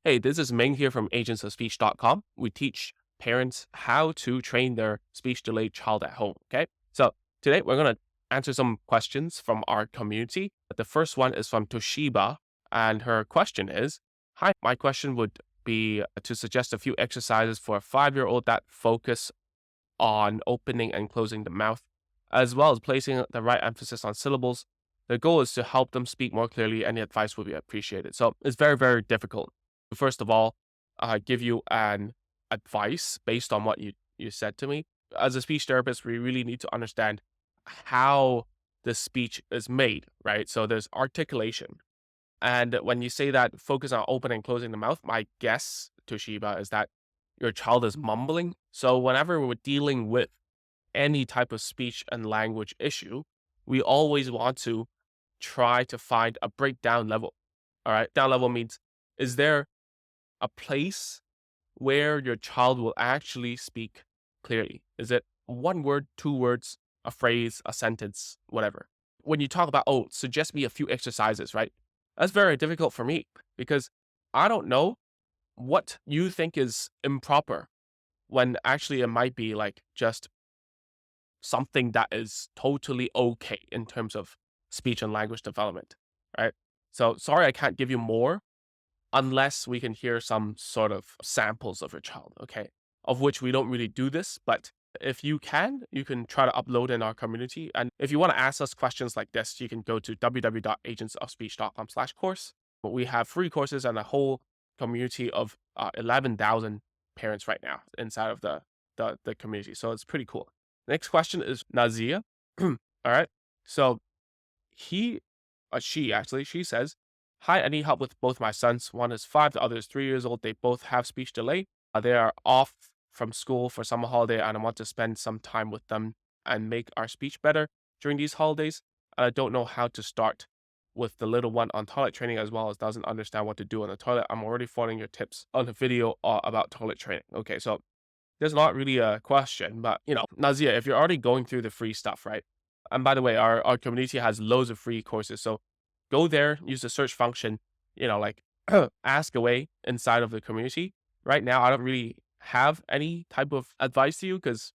Hey, this is Ming here from agentsofspeech.com. We teach parents how to train their speech delayed child at home. Okay. So today we're going to answer some questions from our community. The first one is from Toshiba, and her question is, hi, my question would be to suggest a few exercises for a 5-year-old that focus on opening and closing the mouth, as well as placing the right emphasis on syllables. The goal is to help them speak more clearly. Any advice would be appreciated. So it's very, very difficult. First of all, give you an advice based on what you said to me. As a speech therapist, we really need to understand how the speech is made, right? So there's articulation. And when you say that focus on opening and closing the mouth, my guess, Toshiba, is that your child is mumbling. So whenever we're dealing with any type of speech and language issue, we always want to try to find a breakdown level. All right. Down level means, is there a place where your child will actually speak clearly? Is it one word, two words, a phrase, a sentence, whatever? When you talk about, oh, suggest me a few exercises, right? That's very difficult for me because I don't know what you think is improper when actually it might be like just something that is totally okay in terms of speech and language development, right? So sorry, I can't give you more unless we can hear some sort of samples of your child, okay? Of which we don't really do this, but if you can try to upload in our community. And if you want to ask us questions like this, you can go to www.agentsofspeech.com/course. But we have free courses and a whole community of 11,000 parents right now inside of the community. So it's pretty cool. Next question is Nazia. All right. So she says, hi, I need help with both my sons. One is 5, the other is 3 years old. They both have speech delay. They are off from school for summer holiday, and I want to spend some time with them and make our speech better during these holidays. And I don't know how to start with the little one on toilet training as well as doesn't understand what to do on the toilet. I'm already following your tips on the video about toilet training. Okay, so there's not really a question, but Nazia, if you're already going through the free stuff, right? And by the way, our community has loads of free courses. So go there, use the search function, like ask away inside of the community. Right now, I don't really have any type of advice to you because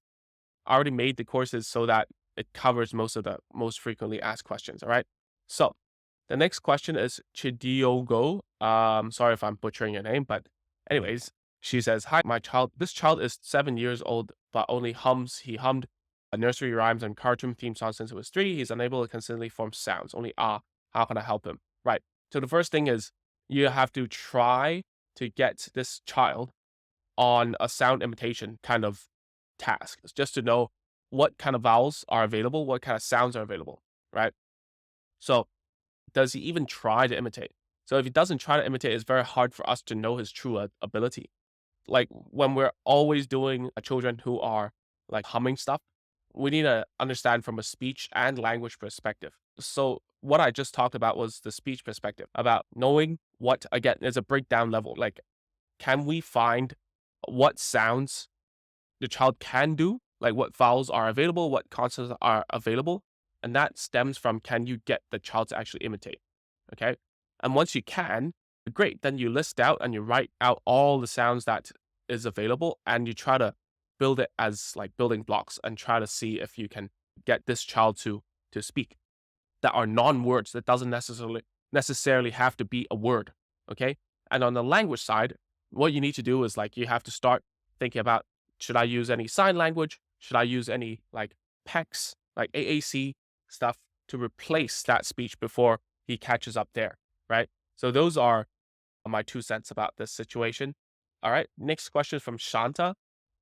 I already made the courses so that it covers most of the most frequently asked questions. All right. So the next question is Chidiogo. Sorry if I'm butchering your name, but anyways, she says, hi, this child is 7 years old, but only hums. He hummed nursery rhymes and cartoon theme songs since he was 3. He's unable to consistently form sounds, only ah. How can I help him? Right. So the first thing is you have to try to get this child on a sound imitation kind of task. It's just to know what kind of vowels are available, what kind of sounds are available, right? So does he even try to imitate? So if he doesn't try to imitate, it's very hard for us to know his true ability. Like when we're always doing children who are like humming stuff, we need to understand from a speech and language perspective. So what I just talked about was the speech perspective about knowing what, again, is a breakdown level. Like, can we find what sounds the child can do? Like what vowels are available, what consonants are available? And that stems from, can you get the child to actually imitate? Okay. And once you can, great. Then you list out and you write out all the sounds that is available and you try to build it as like building blocks and try to see if you can get this child to speak that are non-words that doesn't necessarily have to be a word. Okay. And on the language side, what you need to do is like you have to start thinking about, should I use any sign language? Should I use any like PECs, like AAC stuff to replace that speech before he catches up there, right? So those are my 2 cents about this situation. All right. Next question from Shanta.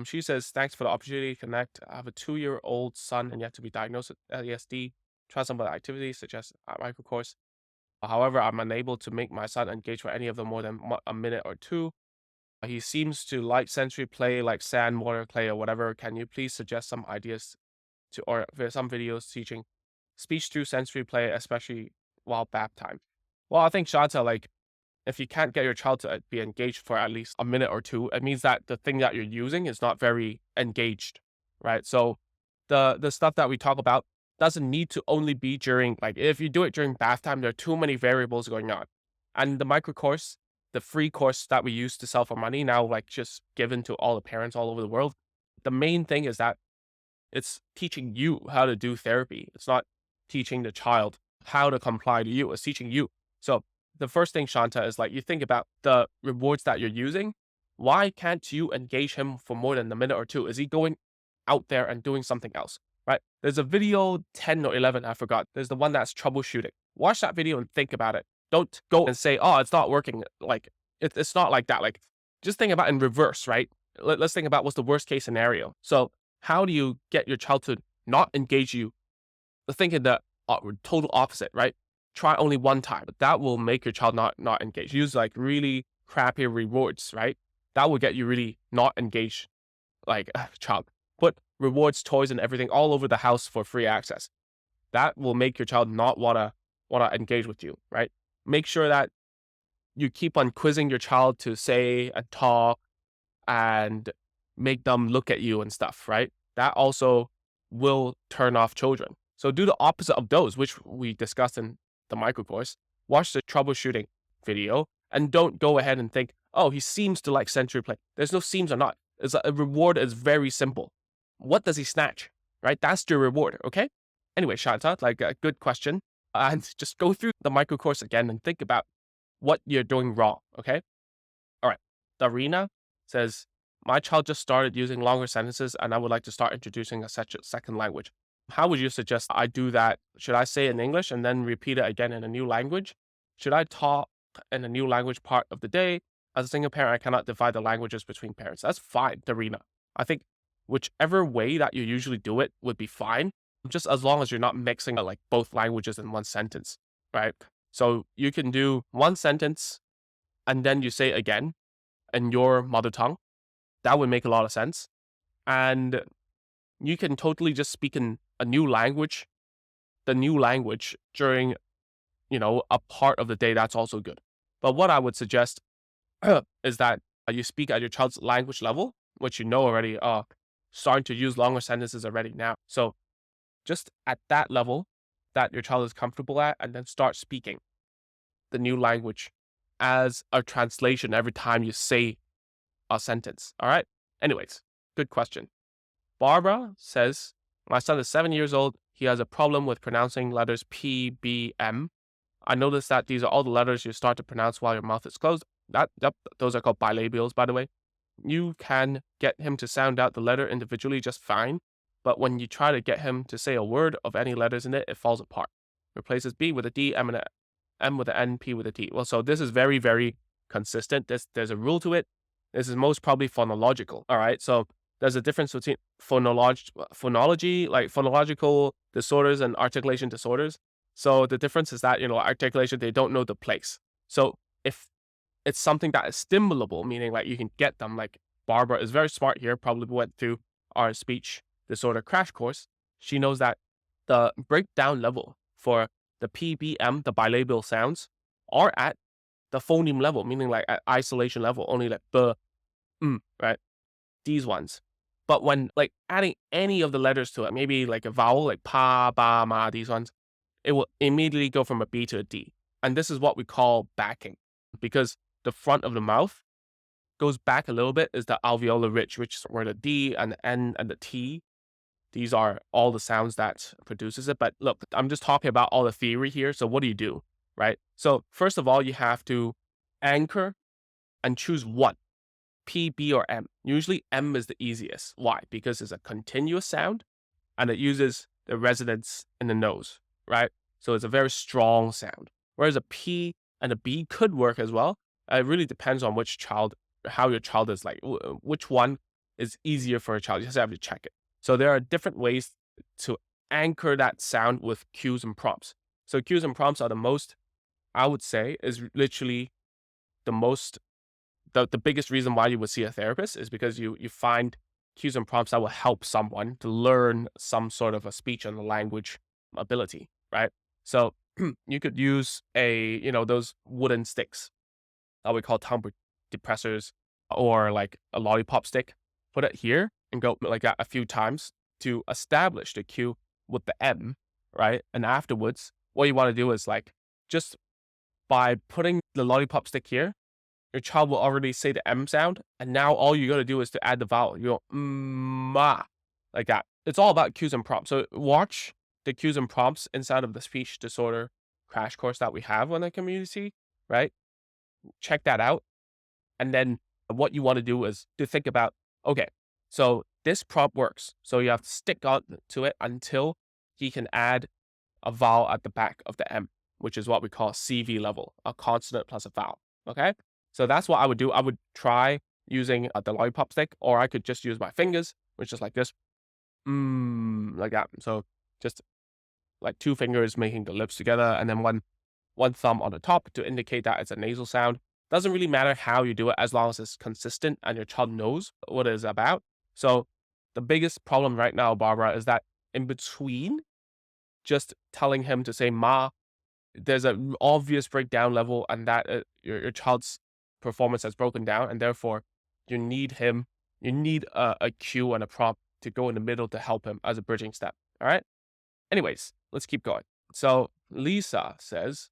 She says, thanks for the opportunity to connect. I have a 2-year-old son and yet to be diagnosed with ASD. Try some of the activities such as a micro course. However, I'm unable to make my son engage for any of them more than a minute or two. He seems to like sensory play, like sand, water, clay, or whatever. Can you please suggest some ideas or some videos teaching speech through sensory play, especially while bath time? Well, I think Shanta, like, if you can't get your child to be engaged for at least a minute or two, it means that the thing that you're using is not very engaged, right? So the stuff that we talk about doesn't need to only be during, like, if you do it during bath time, there are too many variables going on. And the micro course the free course that we used to sell for money now like just given to all the parents all over the world. The main thing is that it's teaching you how to do therapy. It's not teaching the child how to comply to you. It's teaching you. So the first thing, Shanta, is like you think about the rewards that you're using. Why can't you engage him for more than a minute or two? Is he going out there and doing something else? Right? There's a video 10 or 11, I forgot. There's the one that's troubleshooting. Watch that video and think about it. Don't go and say, oh, it's not working. Like, it's not like that. Like, just think about in reverse, right? Let's think about what's the worst case scenario. So, how do you get your child to not engage you? Think in the total opposite, right? Try only one time. That will make your child not engage. Use like really crappy rewards, right? That will get you really not engaged, like child. Put rewards, toys, and everything all over the house for free access. That will make your child not wanna engage with you, right? Make sure that you keep on quizzing your child to say and talk and make them look at you and stuff, right? That also will turn off children. So do the opposite of those, which we discussed in the micro course. Watch the troubleshooting video and don't go ahead and think, oh, he seems to like sensory play. There's no seems or not. It's a reward is very simple. What does he snatch? Right? That's your reward. Okay. Anyway, Shanta, like a good question. And just go through the micro course again and think about what you're doing wrong. Okay. All right. Darina says, my child just started using longer sentences and I would like to start introducing a second language. How would you suggest I do that? Should I say it in English and then repeat it again in a new language? Should I talk in a new language part of the day? As a single parent, I cannot divide the languages between parents. That's fine, Darina. I think whichever way that you usually do it would be fine, just as long as you're not mixing like both languages in one sentence, right? So you can do one sentence and then you say it again in your mother tongue. That would make a lot of sense. And you can totally just speak in a new language, the new language during, a part of the day. That's also good. But what I would suggest is that you speak at your child's language level, which you know already, starting to use longer sentences already now. So just at that level that your child is comfortable at, and then start speaking the new language as a translation every time you say a sentence. All right. Anyways, good question. Barbara says, my son is 7 years old. He has a problem with pronouncing letters P, B, M. I noticed that these are all the letters you start to pronounce while your mouth is closed. Those are called bilabials, by the way. You can get him to sound out the letter individually just fine, but when you try to get him to say a word of any letters in it, it falls apart. Replaces B with a D, M with an N, P with a T. Well, so this is very, very consistent. There's a rule to it. This is most probably phonological. All right. So there's a difference between phonology, like phonological disorders and articulation disorders. So the difference is that, articulation, they don't know the place. So if it's something that is stimulable, meaning like you can get them, like Barbara is very smart here, probably went through our speech disorder crash course. She knows that the breakdown level for the PBM, the bilabial sounds, are at the phoneme level, meaning like at isolation level, only like the, right? These ones. But when like adding any of the letters to it, maybe like a vowel, like pa, ba, ma, these ones, it will immediately go from a B to a D. And this is what we call backing, because the front of the mouth goes back a little bit is the alveolar ridge, which is where the D and the N and the T, these are all the sounds that produces it. But look, I'm just talking about all the theory here. So what do? Right? So first of all, you have to anchor and choose one. P, B, or M. Usually M is the easiest. Why? Because it's a continuous sound and it uses the resonance in the nose, right? So it's a very strong sound. Whereas a P and a B could work as well. It really depends on how your child is like, which one is easier for a child. You just have to check it. So there are different ways to anchor that sound with cues and prompts. So cues and prompts are the most, I would say, is literally the biggest reason why you would see a therapist is because you find cues and prompts that will help someone to learn some sort of a speech and a language ability, right? So you could use those wooden sticks that we call tongue depressors, or like a lollipop stick. Put it here and go like that a few times to establish the cue with the M, right? And afterwards, what you want to do is like just by putting the lollipop stick here, your child will already say the M sound, and now all you gotta do is to add the vowel. You go, ma, like that. It's all about cues and prompts. So watch the cues and prompts inside of the speech disorder crash course that we have on the community, right? Check that out. And then what you want to do is to think about, okay, so this prompt works. So you have to stick on to it until he can add a vowel at the back of the M, which is what we call CV level, a consonant plus a vowel. Okay. So that's what I would do. I would try using the lollipop stick, or I could just use my fingers, which is like this, like that. So just like two fingers making the lips together, and then one thumb on the top to indicate that it's a nasal sound. Doesn't really matter how you do it as long as it's consistent and your child knows what it is about. So the biggest problem right now, Barbara, is that in between just telling him to say ma, there's an obvious breakdown level, and that your child's performance has broken down, and therefore you need him, you need a cue and a prompt to go in the middle to help him as a bridging step. All right. Anyways, let's keep going. So Lisa says,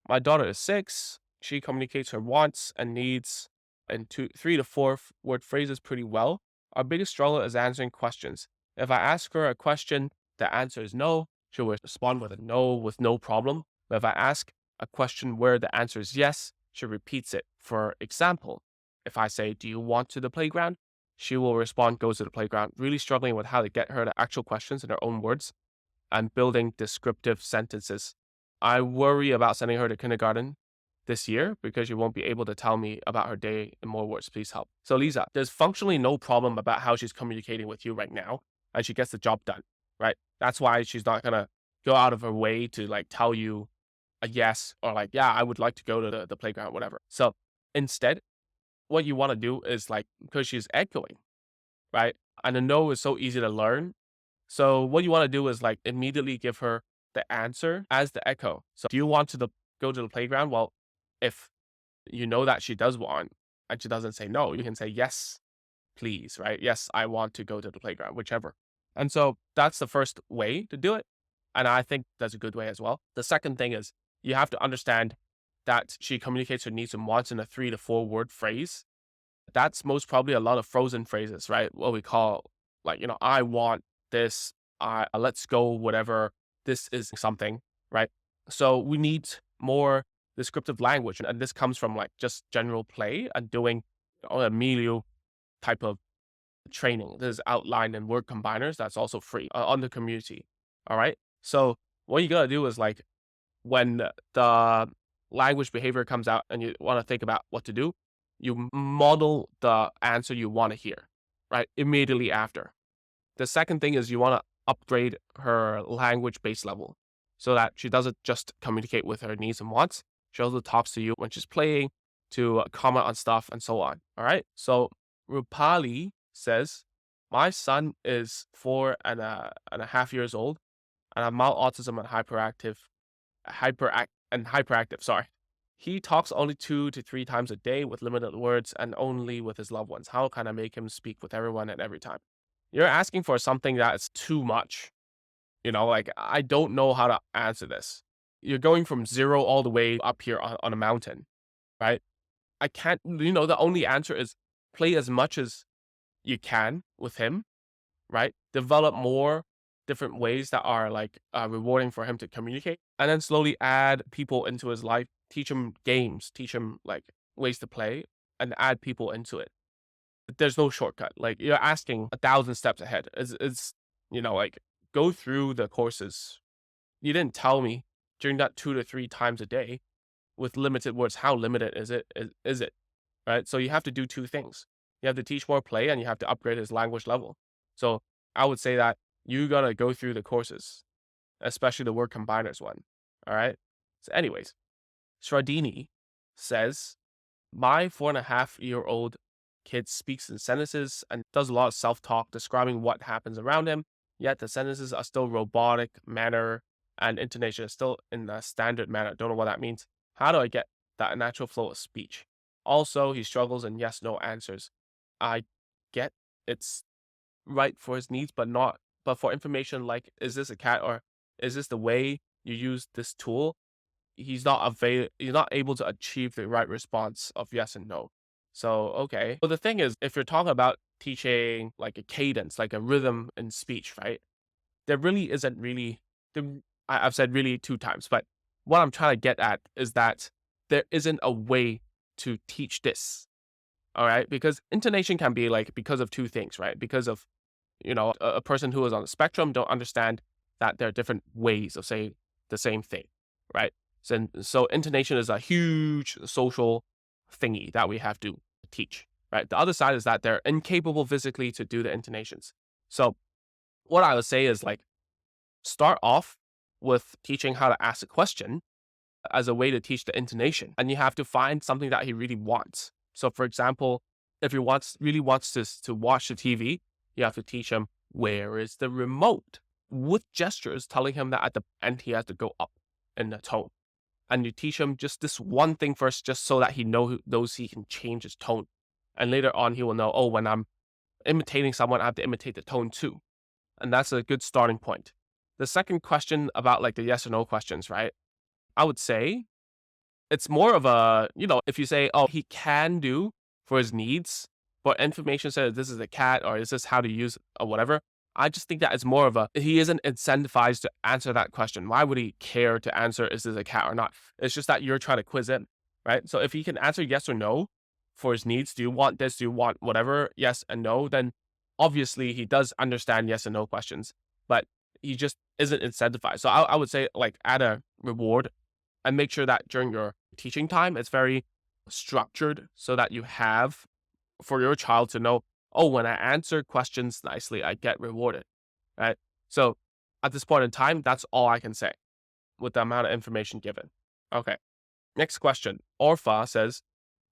my daughter is 6. She communicates her wants and needs in 3 to 4 word phrases pretty well. Our biggest struggle is answering questions. If I ask her a question, the answer is no. She'll respond with a no with no problem. But if I ask a question where the answer is yes, she repeats it. For example, if I say, do you want to the playground? She will respond, go to the playground, really struggling with how to get her the actual questions in her own words and building descriptive sentences. I worry about sending her to kindergarten this year because you won't be able to tell me about her day in more words. Please help. So, Lisa, there's functionally no problem about how she's communicating with you right now, and she gets the job done, right? That's why she's not going to go out of her way to like tell you a yes or like, yeah, I would like to go to the playground, whatever. So, instead, what you want to do is like, because she's echoing, right? And a no is so easy to learn, so what you want to do is like immediately give her the answer as the echo. So do you want to go to the playground? Well, if you know that she does want and she doesn't say no, you can say yes, please, right? Yes, I want to go to the playground, whichever. And so that's the first way to do it. And I think that's a good way as well. The second thing is you have to understand that she communicates her needs and wants in a 3 to 4 word phrase. That's most probably a lot of frozen phrases, right? What we call like, I want this, let's go, whatever, this is something, right? So we need more descriptive language. And this comes from like just general play and doing a milieu type of training. This is outlined in word combiners. That's also free on the community. All right. So what you gotta do is like when the language behavior comes out and you want to think about what to do, you model the answer you want to hear, right? Immediately after. The second thing is you want to upgrade her language base level so that she doesn't just communicate with her needs and wants. She also talks to you when she's playing to comment on stuff and so on. All right. So Rupali says, my son is 4.5 years old and have mild autism and hyperactive. Sorry. He talks only 2 to 3 times a day with limited words and only with his loved ones. How can I make him speak with everyone at every time? You're asking for something that is too much. Like I don't know how to answer this. You're going from zero all the way up here on a mountain, right? I can't, the only answer is play as much as you can with him, right? Develop more different ways that are like rewarding for him to communicate, and then slowly add people into his life. Teach him games, teach him like ways to play, and add people into it. There's no shortcut. Like you're asking 1,000 steps ahead. It's like go through the courses. You didn't tell me during that 2 to 3 times a day with limited words. How limited is it? Is it right? So you have to do two things. You have to teach more play, and you have to upgrade his language level. So I would say that you gotta go through the courses, especially the word combiners one. All right. So, anyways, Shradini says, my 4.5-year-old kid speaks in sentences and does a lot of self-talk describing what happens around him, yet the sentences are still robotic manner and intonation is still in a standard manner. Don't know what that means. How do I get that natural flow of speech? Also, he struggles in yes, no answers. I get it's right for his needs, but for information like, is this a cat or is this the way you use this tool? he's not able to achieve the right response of yes and no. So, okay. But the thing is, if you're talking about teaching like a cadence, like a rhythm in speech, right? There really isn't really I've said really two times, but what I'm trying to get at is that there isn't a way to teach this. All right. Because intonation can be like because of two things, right? Because of, a person who is on the spectrum don't understand that there are different ways of saying the same thing, right? So intonation is a huge social thingy that we have to teach, right? The other side is that they're incapable physically to do the intonations. So what I would say is like start off with teaching how to ask a question as a way to teach the intonation. And you have to find something that he really wants. So for example, if he really wants to watch the TV, you have to teach him where is the remote with gestures telling him that at the end he has to go up in the tone. And you teach him just this one thing first, just so that he knows he can change his tone. And later on, he will know, oh, when I'm imitating someone, I have to imitate the tone too. And that's a good starting point. The second question about like the yes or no questions, right? I would say it's more of a, if you say, oh, he can do for his needs, but information says this is a cat or is this how to use or whatever. I just think that it's more of a, he isn't incentivized to answer that question. Why would he care to answer, is this a cat or not? It's just that you're trying to quiz him, right? So if he can answer yes or no for his needs, do you want this? Do you want whatever? Yes and no, then obviously he does understand yes and no questions, but he just isn't incentivized. So I would say like add a reward and make sure that during your teaching time, it's very structured so that you have for your child to know, oh, when I answer questions nicely, I get rewarded, right? So at this point in time, that's all I can say with the amount of information given. Okay. Next question. Orpha says,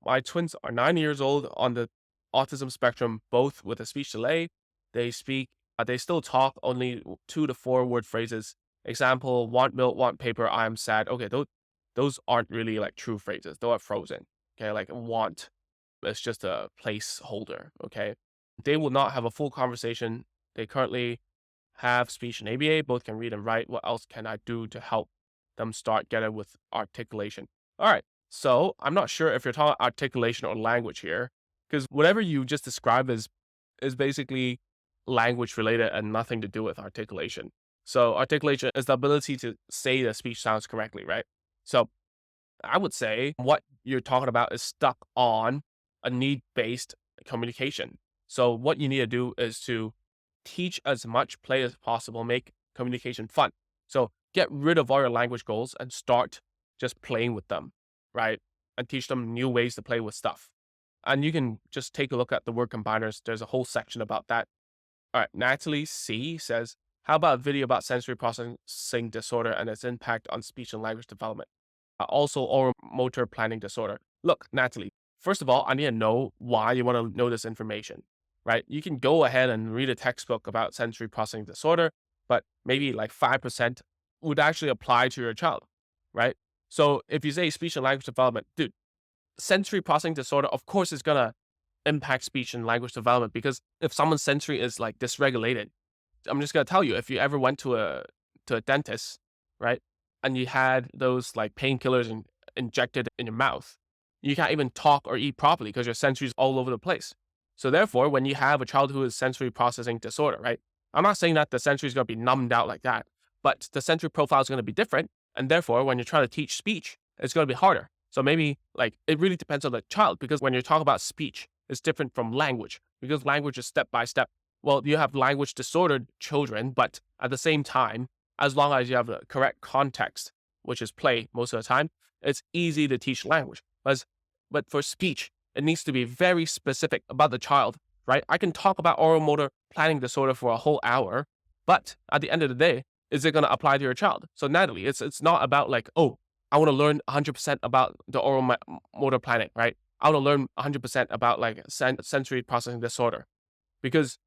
my twins are 9 years old on the autism spectrum, both with a speech delay. They still talk only 2 to 4 word phrases. Example, want milk, want paper, I am sad. Okay, those aren't really like true phrases. Those are frozen. Okay, like want is just a placeholder. Okay. They will not have a full conversation. They currently have speech and ABA, both can read and write. What else can I do to help them start getting with articulation? All right. So I'm not sure if you're talking articulation or language here, because whatever you just described is basically language related and nothing to do with articulation. So articulation is the ability to say the speech sounds correctly, right? So I would say what you're talking about is stuck on a need-based communication. So what you need to do is to teach as much play as possible, make communication fun. So get rid of all your language goals and start just playing with them, right? And teach them new ways to play with stuff. And you can just take a look at the word combiners. There's a whole section about that. All right, Natalie C says, how about a video about sensory processing disorder and its impact on speech and language development? Also oral motor planning disorder. Look, Natalie, first of all, I need to know why you want to know this information, right? You can go ahead and read a textbook about sensory processing disorder, but maybe like 5% would actually apply to your child, right? So if you say speech and language development, dude, sensory processing disorder, of course, is going to impact speech and language development, because if someone's sensory is like dysregulated, I'm just going to tell you, if you ever went to a dentist, right? And you had those like painkillers injected in your mouth, you can't even talk or eat properly because your sensories all over the place. So therefore, when you have a child who is sensory processing disorder, right? I'm not saying that the sensory is going to be numbed out like that, but the sensory profile is going to be different. And therefore, when you're trying to teach speech, it's going to be harder. So maybe like it really depends on the child, because when you're talking about speech, it's different from language, because language is step by step. Well, you have language disordered children, but at the same time, as long as you have the correct context, which is play most of the time, it's easy to teach language. But for speech, it needs to be very specific about the child, right? I can talk about oral motor planning disorder for a whole hour, but at the end of the day, is it going to apply to your child? So Natalie, it's not about like, oh, I want to learn 100% about the oral motor planning, right? I want to learn 100% about like sensory processing disorder, because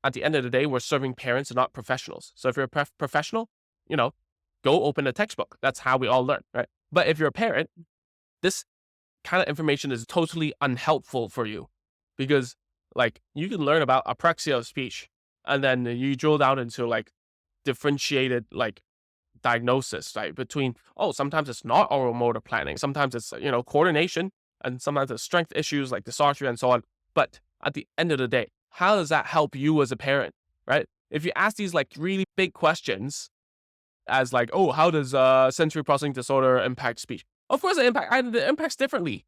at the end of the day, we're serving parents and not professionals. So if you're a professional, go open a textbook. That's how we all learn, right? But if you're a parent, this kind of information is totally unhelpful for you, because like you can learn about apraxia of speech and then you drill down into like differentiated like diagnosis, right? Between, oh, sometimes it's not oral motor planning, sometimes it's, coordination, and sometimes it's strength issues like dysarthria and so on. But at the end of the day, how does that help you as a parent, right? If you ask these like really big questions, as like, oh, how does sensory processing disorder impact speech? Of course, it impacts differently,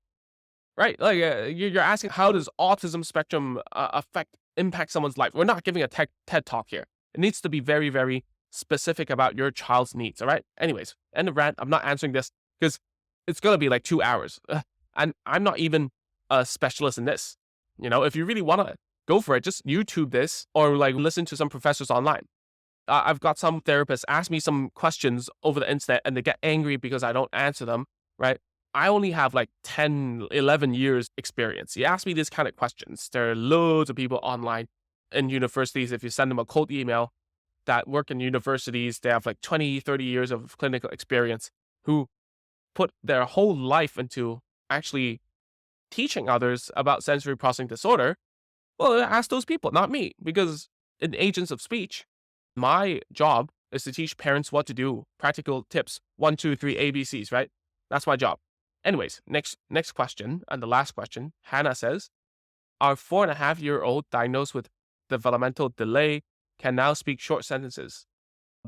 right? Like you're asking, how does autism spectrum impact someone's life? We're not giving a TED talk here. It needs to be very, very specific about your child's needs. All right. Anyways, end of rant. I'm not answering this because it's gonna be like 2 hours, and I'm not even a specialist in this. If you really want to go for it, just YouTube this or like listen to some professors online. I've got some therapists ask me some questions over the internet and they get angry because I don't answer them, right? I only have like 10, 11 years experience. You ask me these kind of questions. There are loads of people online in universities. If you send them a cold email that work in universities, they have like 20, 30 years of clinical experience who put their whole life into actually teaching others about sensory processing disorder. Well, ask those people, not me, because in Agents of Speech, my job is to teach parents what to do, practical tips, 1, 2, 3 ABCs, right? That's my job. Anyways, next question, and the last question. Hannah says, our 4.5-year-old diagnosed with developmental delay can now speak short sentences,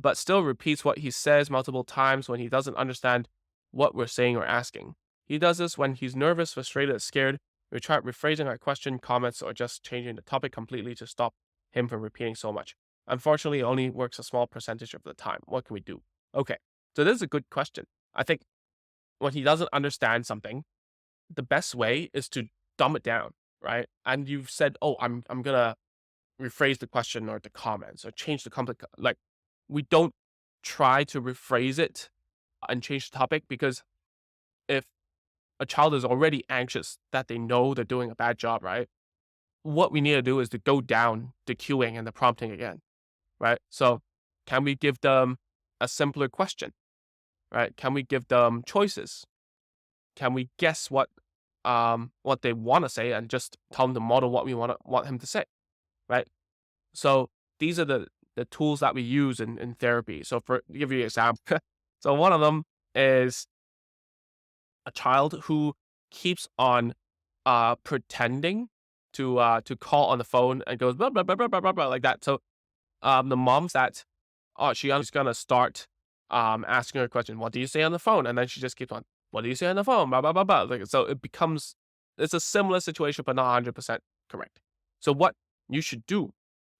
but still repeats what he says multiple times when he doesn't understand what we're saying or asking. He does this when he's nervous, frustrated, scared. We try rephrasing our question, comments, or just changing the topic completely to stop him from repeating so much. Unfortunately, it only works a small percentage of the time. What can we do? Okay, so this is a good question. I think when he doesn't understand something, the best way is to dumb it down, right? And you've said, oh, I'm gonna rephrase the question or the comments or change the complex. Like, we don't try to rephrase it and change the topic, because if a child is already anxious that they know they're doing a bad job, right? What we need to do is to go down the cueing and the prompting again, right? So can we give them a simpler question, right? Can we give them choices? Can we guess what they want to say and just tell them to model what we want him to say, right? So these are the tools that we use in therapy. So to give you an example, so one of them is a child who keeps on pretending to call on the phone and goes blah blah blah blah blah blah, blah like that. So the mom's that, oh, she's gonna start asking her a question. What do you say on the phone? And then she just keeps on, what do you say on the phone? Blah blah blah blah. Like, so it's a similar situation, but not 100% correct. So what you should do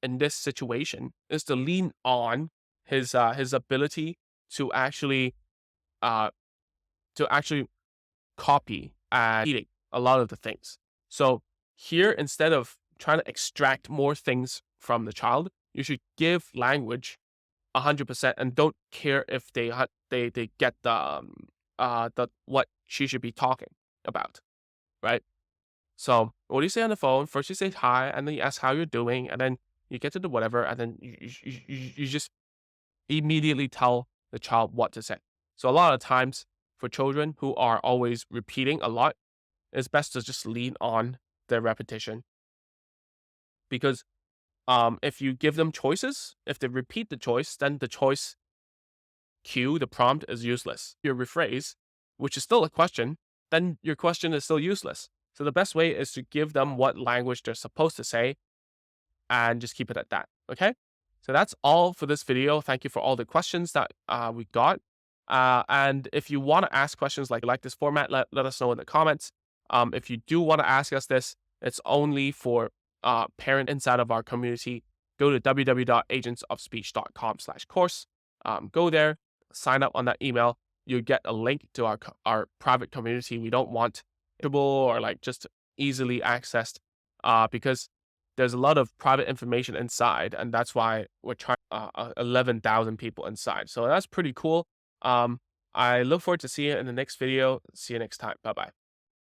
in this situation is to lean on his ability to actually uh to actually copy and eating a lot of the things. So here, instead of trying to extract more things from the child, you should give language 100% and don't care if they get the what she should be talking about, right? So what do you say on the phone? First you say hi, and then you ask how you're doing, and then you get to the whatever, and then you just immediately tell the child what to say. So a lot of times for children who are always repeating a lot, it's best to just lean on their repetition, because if you give them choices, if they repeat the choice, then the choice cue, the prompt, is useless. Your rephrase, which is still a question, then your question is still useless. So the best way is to give them what language they're supposed to say and just keep it at that. Okay. So that's all for this video. Thank you for all the questions that we got. And if you want to ask questions like this format, let us know in the comments. If you do want to ask us this, it's only for parent inside of our community. Go to www.agentsofspeech.com/course. Go there, sign up on that email. You get a link to our private community. We don't want people or like just easily accessed, because there's a lot of private information inside, and that's why we're trying 11,000 people inside. So that's pretty cool. I look forward to seeing you in the next video. See you next time. Bye bye.